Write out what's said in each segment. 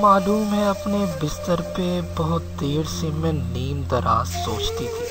मालूम है अपने बिस्तर पे बहुत देर से मैं नीम दराज सोचती थी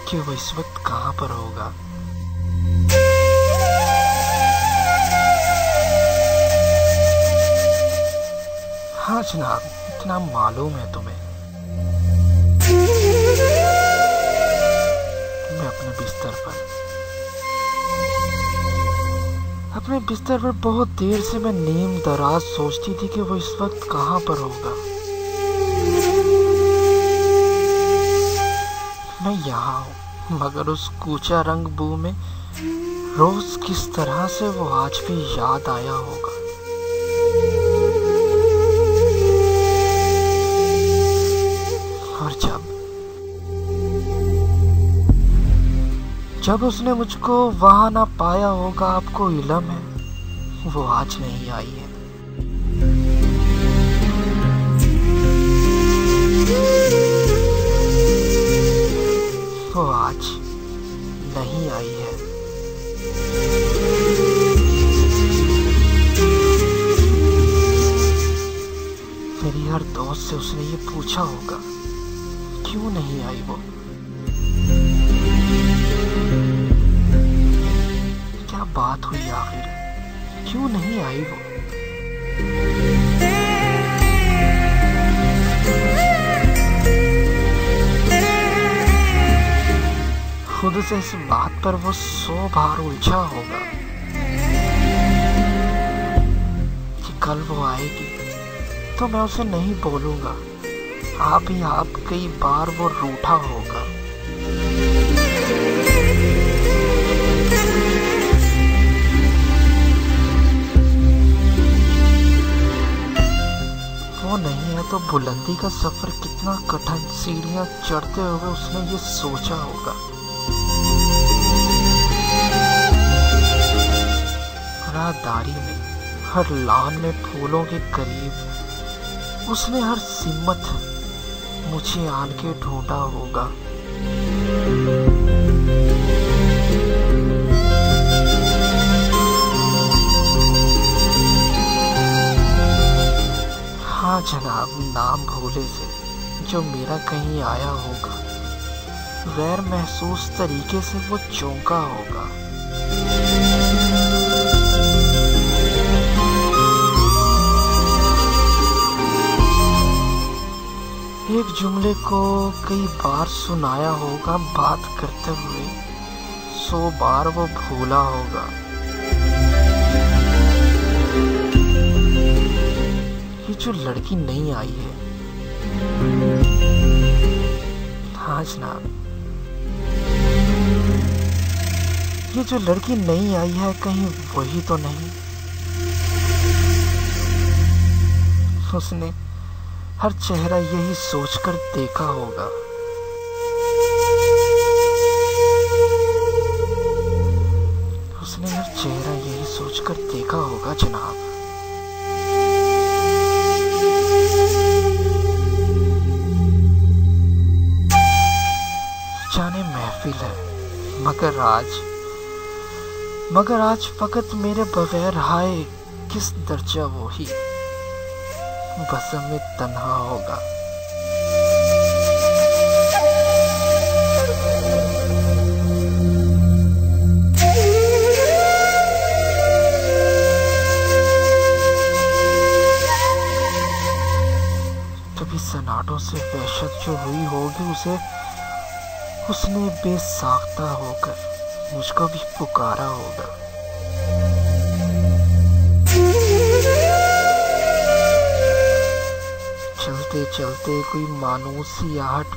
कि वो इस वक्त कहाँ पर होगा। हाँ जनाब, इतना मालूम है तुम्हें, मैं अपने बिस्तर पर बहुत देर से मैं नीम दराज सोचती थी कि वो इस वक्त कहाँ पर होगा। मैं यहाँ हूँ, मगर उस कूचा रंग बू में रोज किस तरह से वो आज भी याद आया होगा। और जब उसने मुझको वहां ना पाया होगा, आपको इल्म है वो आज नहीं आई है। वो आज नहीं आई है। मेरी हर दोस्त से उसने ये पूछा होगा क्यों नहीं आई वो। क्या बात हुई आखिर, क्यों नहीं आई वो। खुद से इस बात पर वो 100 बार उलझा होगा कि कल वो आएगी तो मैं उसे नहीं बोलूंगा। आप ही आप कई बार वो रूठा होगा। वो नहीं है तो बुलंदी का सफर कितना कठिन, सीढ़ियां चढ़ते हुए उसने ये सोचा होगा। राहदारी में, हर लान में फूलों के करीब उसने हर सिमत मुझे आन के ढूंढा होगा। हाँ जनाब, नाम भूले से जो मेरा कहीं आया होगा, गैर महसूस तरीके से वो चौंका होगा। एक जुमले को कई बार सुनाया होगा बात करते हुए, 100 बार वो भूला होगा। ये जो लड़की नहीं आई है, हाँ जनाब, ये जो लड़की नहीं आई है कहीं वही तो नहीं। उसने हर चेहरा यही सोचकर देखा होगा। उसने हर चेहरा यही सोचकर देखा होगा जनाब। जाने महफिल है, मगर आज फकत मेरे बगैर हाय किस दर्जा वो ही बसम में तन्हा होगा। कभी सन्नाटों से वहशत जो हुई होगी उसने बेसाख्ता होकर मुझको भी पुकारा होगा। चलते चलते कोई मानूसी आहट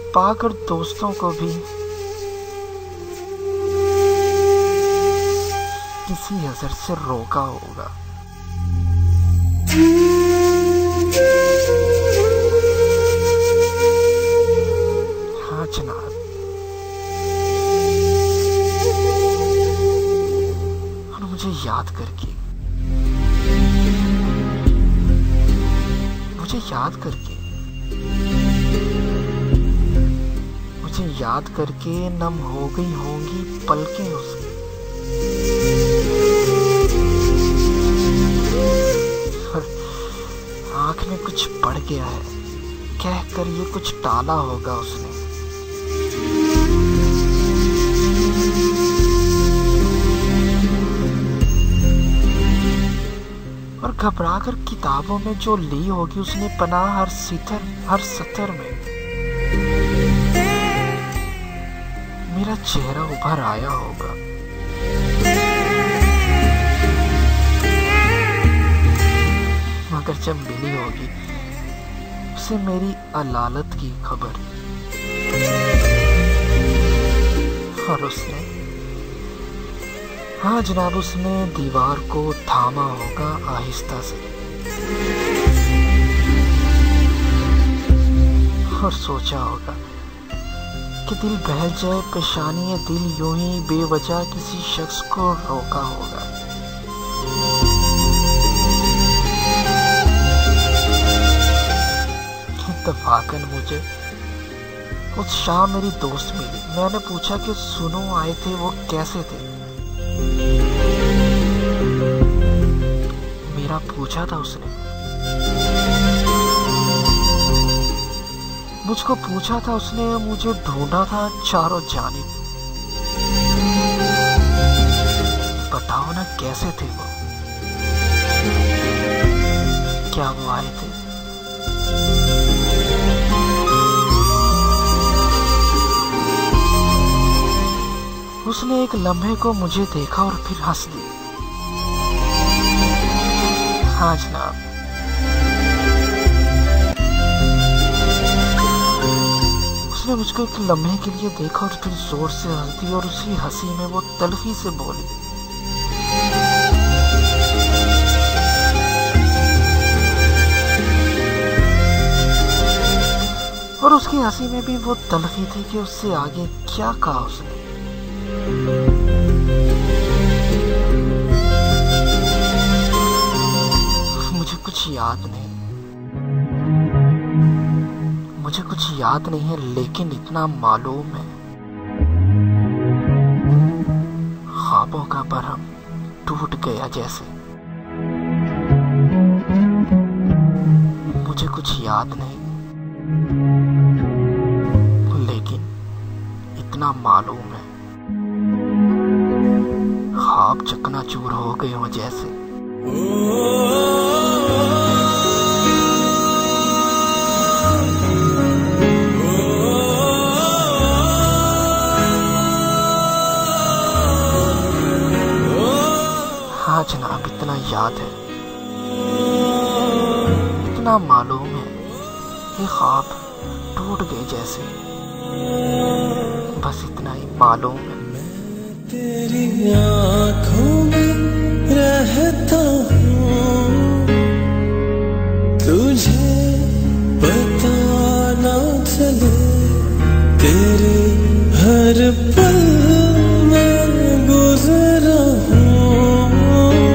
पाकर दोस्तों को भी किसी असर से रोका होगा। हाँ जनाब, और मुझे याद करके मुझे याद करके नम हो गई होंगी पलकें उसकी। आंख में कुछ पड़ गया है, कहकर ये कुछ टाला होगा उसने। और घबराकर किताबों में जो ली होगी उसने पनाह हर सतर में। मेरा चेहरा उभर आया होगा। मगर जब मिली होगी उसे मेरी अलालत की खबर, और उसने, हाँ जनाब, उसने दीवार को थामा होगा आहिस्ता से और सोचा होगा कि दिल बहल जाए पेशानी, दिल यूं ही बेवजह किसी शख्स को रोका होगा। इत्तफाकन मुझे उस शाम मेरी दोस्त मिली। मैंने पूछा कि सुनो आए थे, वो कैसे थे? मेरा पूछा था उसने, मुझको पूछा था उसने, मुझे ढूंढा था चारों जानिब। बताओ ना कैसे थे वो, क्या वो आए थे? उसने एक लम्हे को मुझे देखा और फिर हंस दी। हाँ जनाब, उसने मुझको एक लम्हे के लिए देखा और फिर जोर से हंस दी, और उसी हंसी में वो तल्खी से बोली, और उसकी हंसी में भी वो तल्खी थी कि उससे आगे क्या कहा उसने। मुझे कुछ याद नहीं है, लेकिन इतना मालूम है, ख्वाबों का भरम टूट गया जैसे। मुझे कुछ याद नहीं, लेकिन इतना मालूम है, ख्वाब चकनाचूर हो गए हो जैसे। हाँ जनाब, इतना याद है, इतना मालूम है, ये ख्वाब टूट गए जैसे, बस इतना ही मालूम है। तेरी आँखों में रहता हूँ, तुझे पता ना चले, तेरे हर पल में गुजरा हूँ,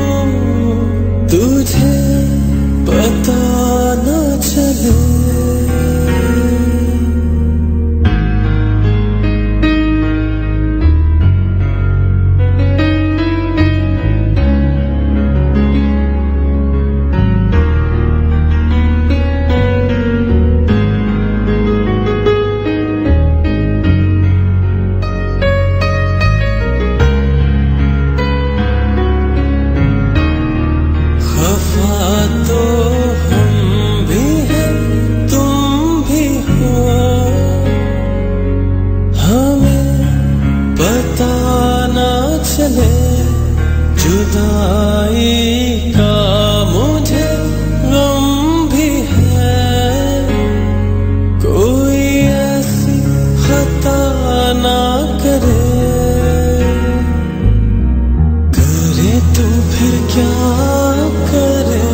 तुझे पता ना चले। तो हम भी हैं, तुम भी हो, हमें पता ना चले, जुदाई का मुझे गम भी है, कोई ऐसी खता ना करे तो फिर क्या करे।